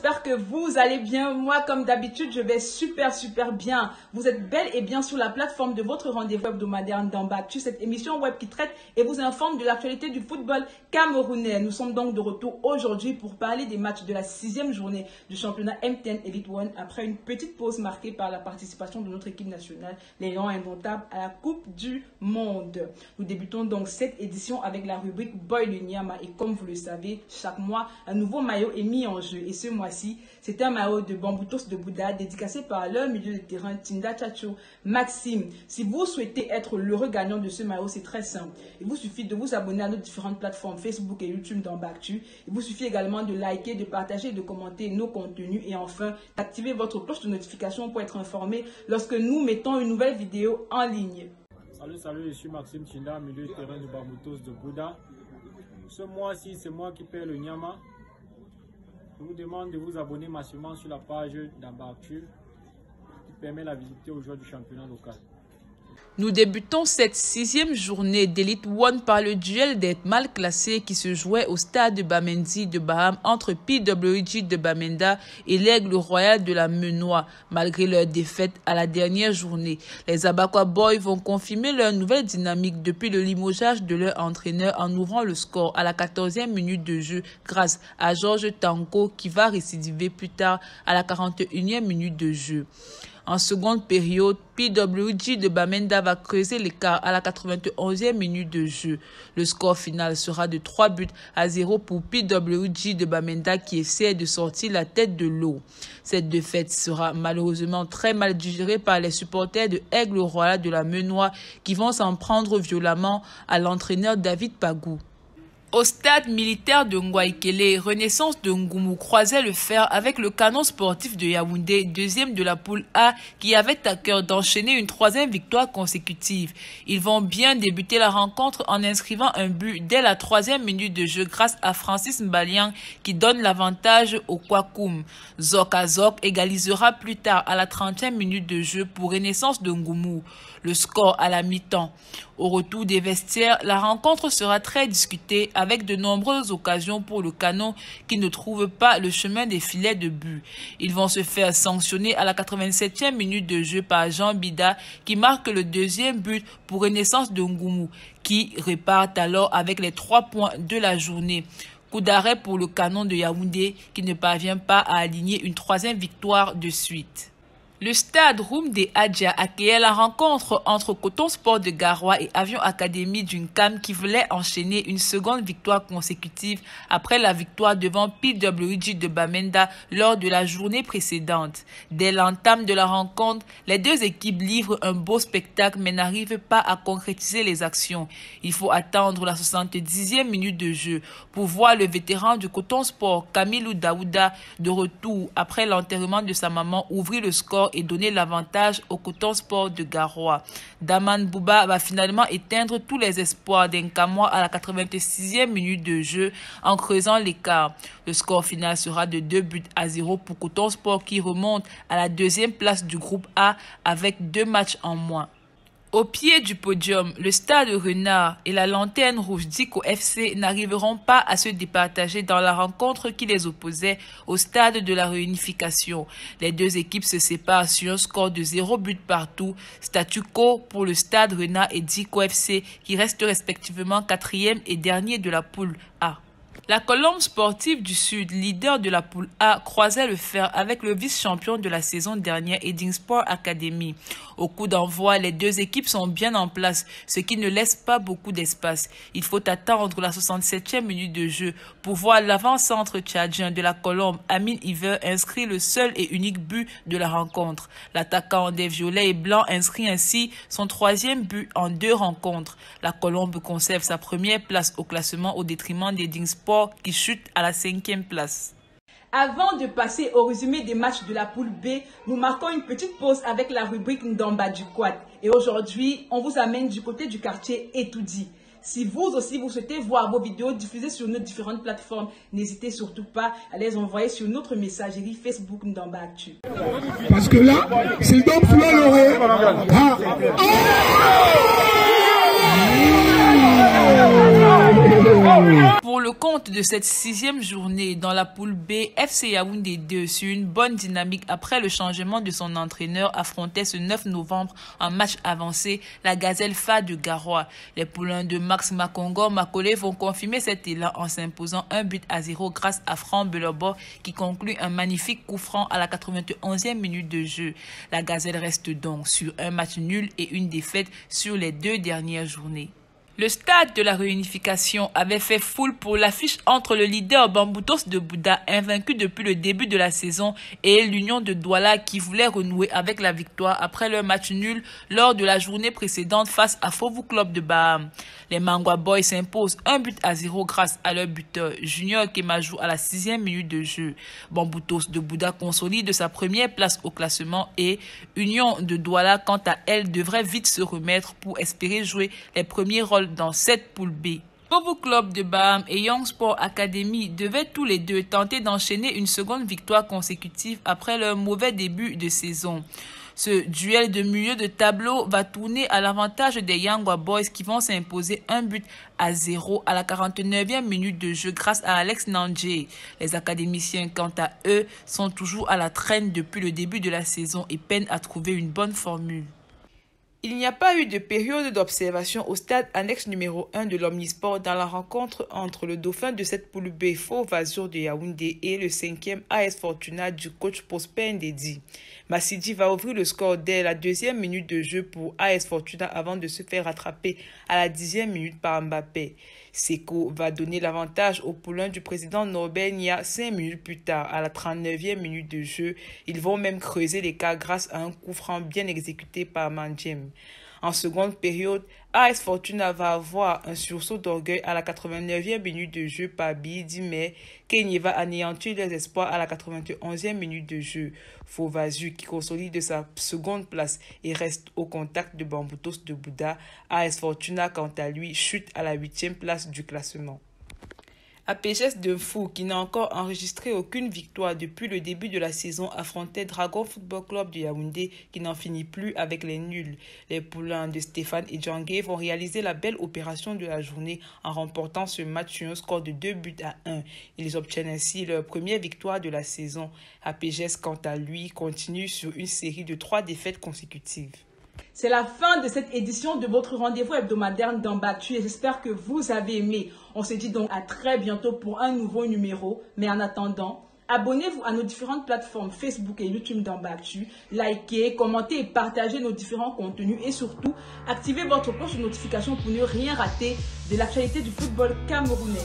j'espère que vous allez bien. Moi, comme d'habitude, je vais super bien. Vous êtes bel et bien sur la plateforme de votre rendez-vous hebdomadaire Ndambactu, cette émission web qui traite et vous informe de l'actualité du football camerounais. Nous sommes donc de retour aujourd'hui pour parler des matchs de la 6e journée du championnat MTN Elite One après une petite pause marquée par la participation de notre équipe nationale, les Lions Indomptables, à la Coupe du Monde. Nous débutons donc cette édition avec la rubrique Boy le Nyama et comme vous le savez, chaque mois, un nouveau maillot est mis en jeu. Et ce mois-ci, c'est un maillot de Bamboutos de Bouddha dédicacé par leur milieu de terrain Tinda Chacho Maxime. Si vous souhaitez être l'heureux gagnant de ce maillot, c'est très simple. Il vous suffit de vous abonner à nos différentes plateformes Facebook et YouTube Ndambactu. Il vous suffit également de liker, de partager et de commenter nos contenus. Et enfin, d'activer votre cloche de notification pour être informé lorsque nous mettons une nouvelle vidéo en ligne. Salut, je suis Maxime Tinda, milieu de terrain de Bamboutos de Bouddha. Ce mois-ci, c'est moi qui paie le Nyama. Je vous demande de vous abonner massivement sur la page Ndambactu qui permet la visite aux joueurs du championnat local. Nous débutons cette 6e journée d'Elite One par le duel des mal classés qui se jouait au stade de Bamendi de Baham entre PWG de Bamenda et l'Aigle Royal de la Menois. Malgré leur défaite à la dernière journée, les Abakwa Boys vont confirmer leur nouvelle dynamique depuis le limogeage de leur entraîneur en ouvrant le score à la 14e minute de jeu grâce à Georges Tanko qui va récidiver plus tard à la 41e minute de jeu. En seconde période, PWG de Bamenda va creuser l'écart à la 91e minute de jeu. Le score final sera de 3-0 pour PWG de Bamenda qui essaie de sortir la tête de l'eau. Cette défaite sera malheureusement très mal digérée par les supporters de Aigle Royal de la Menois qui vont s'en prendre violemment à l'entraîneur David Pagou. Au stade militaire de Ngwaikele, Renaissance de Ngoumou croisait le fer avec le Canon sportif de Yaoundé, deuxième de la poule A, qui avait à cœur d'enchaîner une 3e victoire consécutive. Ils vont bien débuter la rencontre en inscrivant un but dès la 3e minute de jeu grâce à Francis Mbalian qui donne l'avantage au Kwakoum. Zok Azok égalisera plus tard à la 30e minute de jeu pour Renaissance de Ngoumou. Le score à la mi-temps. Au retour des vestiaires, la rencontre sera très discutée avec de nombreuses occasions pour le Canon qui ne trouve pas le chemin des filets de but. Ils vont se faire sanctionner à la 87e minute de jeu par Jean Bida qui marque le 2e but pour Renaissance de Ngoumou qui repart alors avec les 3 points de la journée. Coup d'arrêt pour le Canon de Yaoundé qui ne parvient pas à aligner une 3e victoire de suite. Le stade Roum des Adja accueillait la rencontre entre Coton Sport de Garoua et Avion Académie d'une CAM qui voulait enchaîner une seconde victoire consécutive après la victoire devant PWG de Bamenda lors de la journée précédente. Dès l'entame de la rencontre, les deux équipes livrent un beau spectacle mais n'arrivent pas à concrétiser les actions. Il faut attendre la 70e minute de jeu pour voir le vétéran du Coton Sport, Kamilou Daouda, de retour après l'enterrement de sa maman, ouvrir le score et donner l'avantage au Coton Sport de Garoua. Daman Bouba va finalement éteindre tous les espoirs d'Nkamwa à la 86e minute de jeu en creusant l'écart. Le score final sera de 2-0 pour Coton Sport qui remonte à la 2e place du groupe A avec 2 matchs en moins. Au pied du podium, le stade Renard et la Lanterne Rouge d'Iko FC n'arriveront pas à se départager dans la rencontre qui les opposait au stade de la réunification. Les deux équipes se séparent sur un score de 0 but partout, statu quo pour le stade Renard et d'Iko FC qui restent respectivement 4e et dernier de la poule A. La Colombe sportive du Sud, leader de la poule A, croisait le fer avec le vice-champion de la saison dernière, Edingsport Academy. Au coup d'envoi, les deux équipes sont bien en place, ce qui ne laisse pas beaucoup d'espace. Il faut attendre la 67e minute de jeu pour voir l'avant-centre tchadien de la Colombe, Amin Iver, inscrit le seul et unique but de la rencontre. L'attaquant des violets et blancs inscrit ainsi son 3e but en 2 rencontres. La Colombe conserve sa première place au classement au détriment d'Edingsport qui chute à la 5e place. Avant de passer au résumé des matchs de la poule B, nous marquons une petite pause avec la rubrique Ndamba du Quad. Et aujourd'hui, on vous amène du côté du quartier Etoudi. Si vous aussi vous souhaitez voir vos vidéos diffusées sur nos différentes plateformes, n'hésitez surtout pas à les envoyer sur notre messagerie Facebook Ndambactu. Parce que là, c'est le don pour l'aurait. Pour le compte de cette 6e journée dans la poule B, FC Yaoundé 2 sur une bonne dynamique après le changement de son entraîneur affrontait ce 9 novembre en match avancé la Gazelle Fa de Garoua. Les poulains de Max Makongo Makole vont confirmer cet élan en s'imposant 1-0 grâce à Franck Belobo qui conclut un magnifique coup franc à la 91e minute de jeu. La Gazelle reste donc sur un match nul et une défaite sur les 2 dernières journées. Le stade de la réunification avait fait foule pour l'affiche entre le leader Bamboutos de Bouddha, invaincu depuis le début de la saison, et l'Union de Douala qui voulait renouer avec la victoire après leur match nul lors de la journée précédente face à Fovu Club de Baham. Les Mangwa Boys s'imposent 1-0 grâce à leur buteur Junior Kemajou à la 6e minute de jeu. Bamboutos de Bouddha consolide sa première place au classement et Union de Douala, quant à elle, devrait vite se remettre pour espérer jouer les premiers rôles dans cette poule B. Fovu Club de Baham et Young Sport Academy devaient tous les deux tenter d'enchaîner une seconde victoire consécutive après leur mauvais début de saison. Ce duel de milieu de tableau va tourner à l'avantage des Yangwa Boys qui vont s'imposer 1-0 à la 49e minute de jeu grâce à Alex Nandje. Les académiciens, quant à eux, sont toujours à la traîne depuis le début de la saison et peinent à trouver une bonne formule. Il n'y a pas eu de période d'observation au stade annexe numéro 1 de l'Omnisport dans la rencontre entre le dauphin de cette poule B, Fauve Azur de Yaoundé, et le 5e AS Fortuna du coach Prosper Ndedi. Massidi va ouvrir le score dès la 2e minute de jeu pour AS Fortuna avant de se faire rattraper à la 10e minute par Mbappé. Seko va donner l'avantage au poulain du président Norbert Nia 5 minutes plus tard à la 39e minute de jeu. Ils vont même creuser l'écart grâce à un coup franc bien exécuté par Mandjem. En seconde période, AS Fortuna va avoir un sursaut d'orgueil à la 89e minute de jeu par Bidi, mais Kenny va anéantir les espoirs à la 91e minute de jeu. Fauvazu qui consolide sa seconde place et reste au contact de Bamboutos de Bouddha. AS Fortuna, quant à lui, chute à la 8e place du classement. APGS de Fou, qui n'a encore enregistré aucune victoire depuis le début de la saison, affrontait Dragon Football Club de Yaoundé qui n'en finit plus avec les nuls. Les poulains de Stéphane et Djangé vont réaliser la belle opération de la journée en remportant ce match sur un score de 2-1. Ils obtiennent ainsi leur première victoire de la saison. APGS, quant à lui, continue sur une série de 3 défaites consécutives. C'est la fin de cette édition de votre rendez-vous hebdomadaire d'Ambactu et j'espère que vous avez aimé. On se dit donc à très bientôt pour un nouveau numéro. Mais en attendant, abonnez-vous à nos différentes plateformes Facebook et YouTube d'Ambactu. Likez, commentez et partagez nos différents contenus et surtout, activez votre cloche de notification pour ne rien rater de l'actualité du football camerounais.